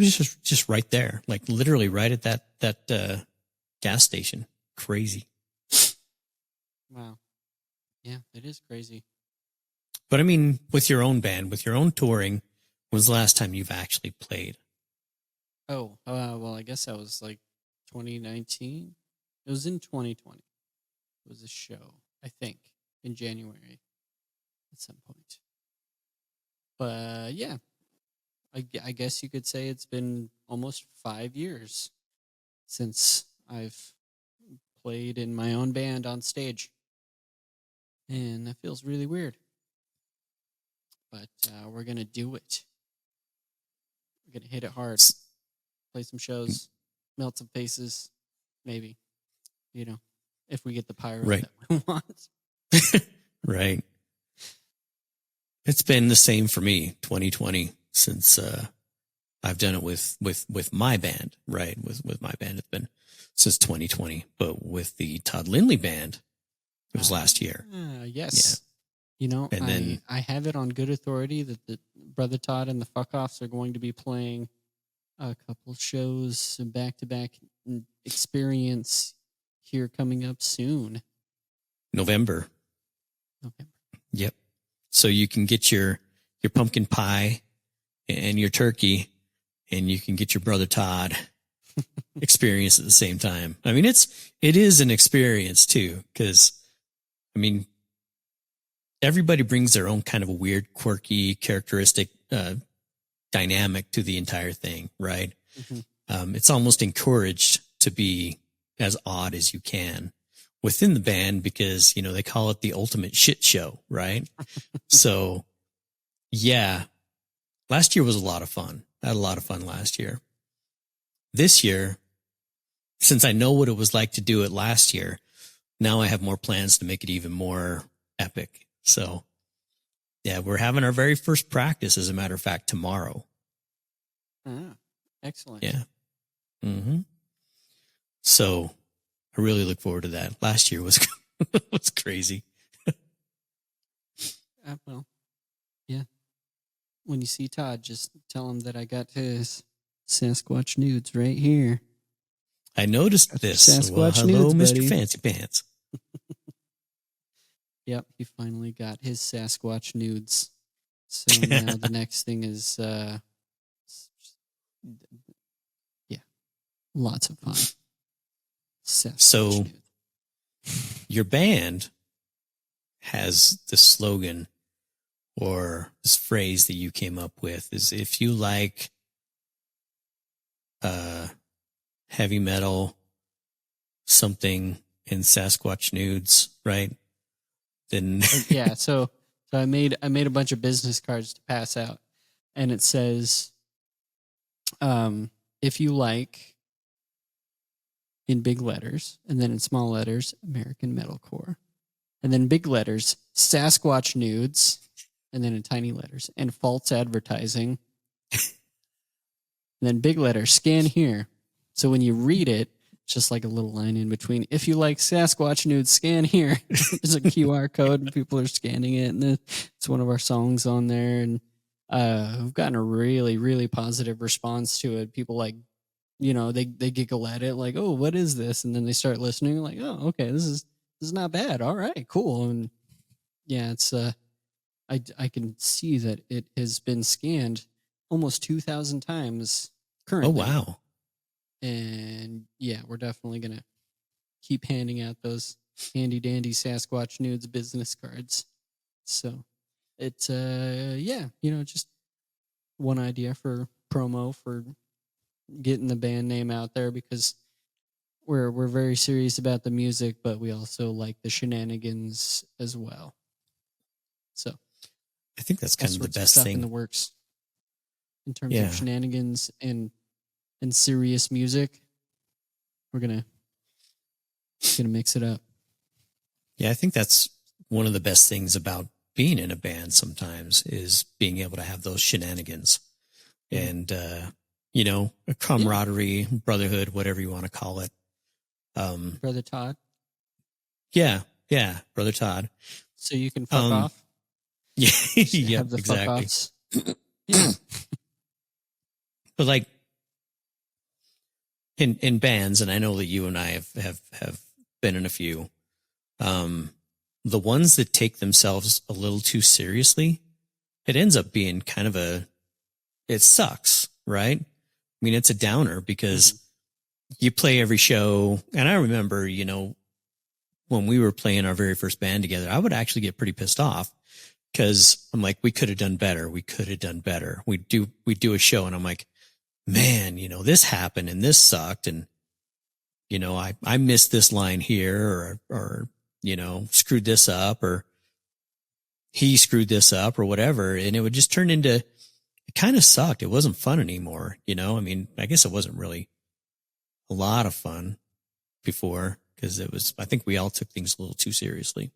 just right there, like literally right at that gas station. Crazy.
Wow. Yeah, it is crazy.
But I mean, with your own band, with your own touring, when's the last time you've actually played?
Oh, well, I guess that was like 2019. It was in 2020. It was a show, I think, in January at some point. But yeah, I guess you could say it's been almost 5 years since I've played in my own band on stage. And that feels really weird. But we're going to do it. We're going to hit it hard. Play some shows, melt some faces, maybe. You know, if we get the pyro that we want.
Right. It's been the same for me, 2020, since I've done it with my band, right? With my band, it's been since 2020. But with the Todd Lindley band, it was last year.
Yes. Yeah. You know, and then I have it on good authority that the Brother Todd and the Fuck Offs are going to be playing a couple shows back to back experience here coming up soon.
November.
Okay.
Yep. So you can get your pumpkin pie and your turkey, and you can get your brother Todd experience at the same time. I mean, it is an experience too, because I mean, everybody brings their own kind of a weird, quirky, characteristic dynamic to the entire thing, right?
Mm-hmm.
It's almost encouraged to be as odd as you can within the band because, you know, they call it the ultimate shit show, right? So, yeah, last year was a lot of fun. I had a lot of fun last year. This year, since I know what it was like to do it last year, now I have more plans to make it even more epic. So, yeah, we're having our very first practice, as a matter of fact, tomorrow.
Ah, excellent.
Yeah. Mm-hmm. So I really look forward to that. Last year was was crazy.
Well, yeah. When you see Todd, just tell him that I got his Sasquatch nudes right here.
I noticed this.
Sasquatch
Well, hello,
nudes,
Mr.
buddy.
Fancy Pants.
Yep, he finally got his Sasquatch nudes. So now the next thing is, yeah, lots of fun. Sasquatch
So
nudes.
your band has the slogan or this phrase that you came up with is if you like heavy metal, something in Sasquatch nudes, right? Then
Yeah, so I made a bunch of business cards to pass out, and it says, if you like, in big letters, and then in small letters, American Metalcore, and then big letters, Sasquatch nudes, and then in tiny letters, and false advertising, and then big letters, scan here. So when you read it, it's just like a little line in between. If you like Sasquatch nudes, scan here. There's a QR code, and people are scanning it, and it's one of our songs on there. And we've gotten a really, really positive response to it. People like, you know, they giggle at it, like, "Oh, what is this?" And then they start listening, like, "Oh, okay, this is not bad. All right, cool." And yeah, it's I can see that it has been scanned almost 2,000 times currently.
Oh, wow.
And yeah, we're definitely going to keep handing out those handy dandy Sasquatch nudes business cards. So it's, yeah, you know, just one idea for promo for getting the band name out there because we're very serious about the music, but we also like the shenanigans as well. So
I think that's
all
kind of the
sorts of
best
stuff in the
thing.
works in terms
Yeah.
of shenanigans and serious music. We're gonna mix it up.
Yeah, I think that's one of the best things about being in a band sometimes is being able to have those shenanigans and, you know, a camaraderie, brotherhood, whatever you want to call it.
Brother Todd.
Yeah. Brother Todd.
So you can fuck off.
Yeah.
Have
Yep,
the
exactly.
fuck offs. Yeah.
But like in bands, and I know that you and I have been in a few, the ones that take themselves a little too seriously, it ends up being kind of it sucks, right? I mean, it's a downer because you play every show. And I remember, you know, when we were playing our very first band together, I would actually get pretty pissed off because I'm like, we could have done better. We could have done better. We do a show and I'm like, man, you know, this happened and this sucked. And, you know, I missed this line here or, you know, screwed this up or he screwed this up or whatever. And it would just turn into, it kind of sucked. It wasn't fun anymore. You know, I mean, I guess it wasn't really a lot of fun before because I think we all took things a little too seriously.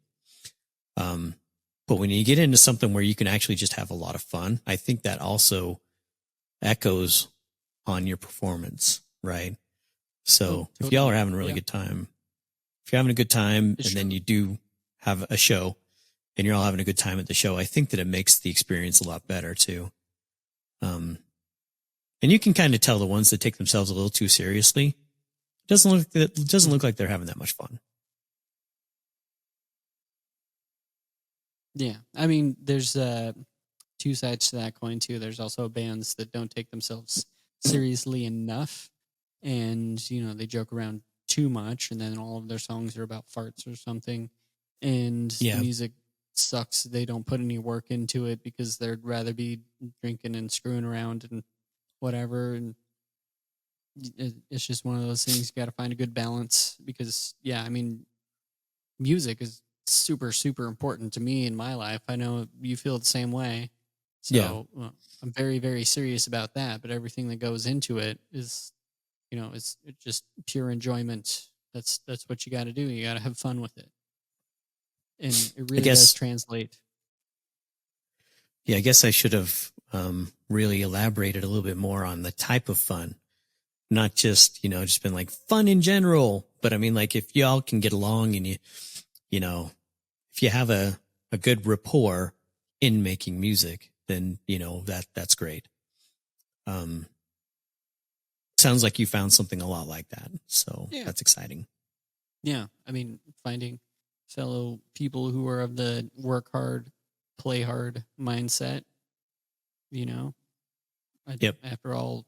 But when you get into something where you can actually just have a lot of fun, I think that also echoes on your performance, right? So if y'all are having a really good time, if you're having a good time and then you do have a show and you're all having a good time at the show, I think that it makes the experience a lot better too. And you can kind of tell the ones that take themselves a little too seriously. It doesn't look like they're having that much fun.
Yeah. I mean, there's two sides to that coin too. There's also bands that don't take themselves seriously enough, and they joke around too much, and then all of their songs are about farts or something, and the music sucks. They don't put any work into it because they'd rather be drinking and screwing around and whatever. And it's just one of those things. You got to find a good balance because, yeah, I mean, music is super, super important to me in my life. I know you feel the same way. So I'm very, very serious about that. But everything that goes into it is, it's just pure enjoyment. That's what you got to do. You got to have fun with it. And it really does translate.
Yeah, I guess I should have really elaborated a little bit more on the type of fun. Not just, just been like fun in general. But I mean, like if y'all can get along and if you have a good rapport in making music, then, that's great. Sounds like you found something a lot like that. So that's exciting.
Yeah. I mean, finding fellow people who are of the work hard, play hard mindset, after all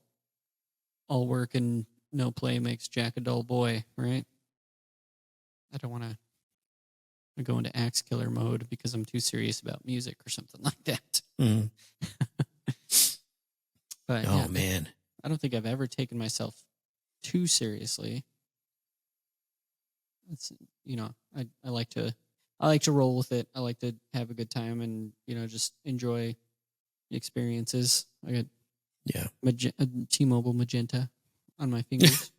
work and no play makes Jack a dull boy, right? I don't want to go into axe killer mode because I'm too serious about music or something like that.
Mm.
But
man,
I don't think I've ever taken myself too seriously. It's I like to roll with it. I like to have a good time and just enjoy the experiences. I got T-Mobile magenta on my fingers.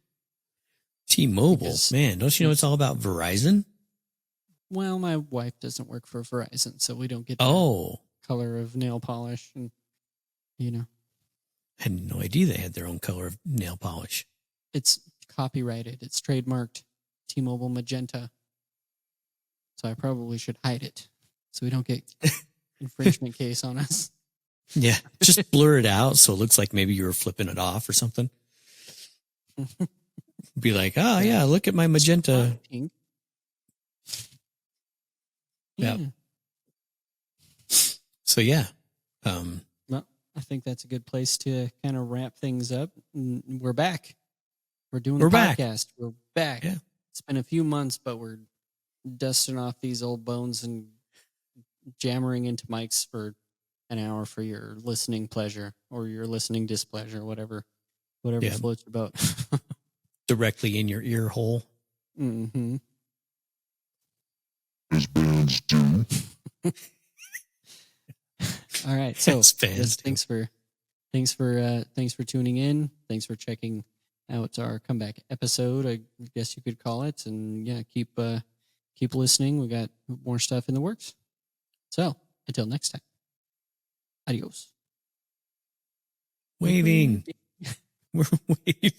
T-Mobile, man, don't you know it's all about Verizon?
Well, my wife doesn't work for Verizon, so we don't get the color of nail polish, and I
had no idea they had their own color of nail polish.
It's copyrighted. It's trademarked T-Mobile magenta. So I probably should hide it so we don't get infringement case on us.
Yeah, just blur it out so it looks like maybe you were flipping it off or something. Be like, look at my magenta.
Pink.
Yeah. So
well, I think that's a good place to kind of wrap things up. We're back. We're doing the podcast. We're back.
Yeah.
It's been a few months, but we're dusting off these old bones and jammering into mics for an hour for your listening pleasure or your listening displeasure, whatever floats your boat.
Directly in your ear hole.
Mm-hmm.
As bands do.
All right. So
thanks
for tuning in. Thanks for checking out our comeback episode, I guess you could call it. And keep listening. We got more stuff in the works. So until next time. Adios.
Waving. We're waving.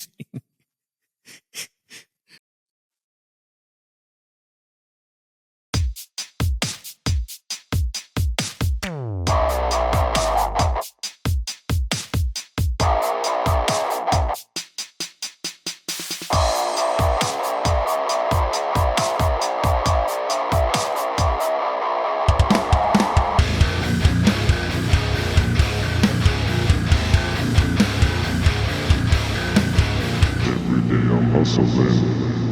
Every day I'm hustling.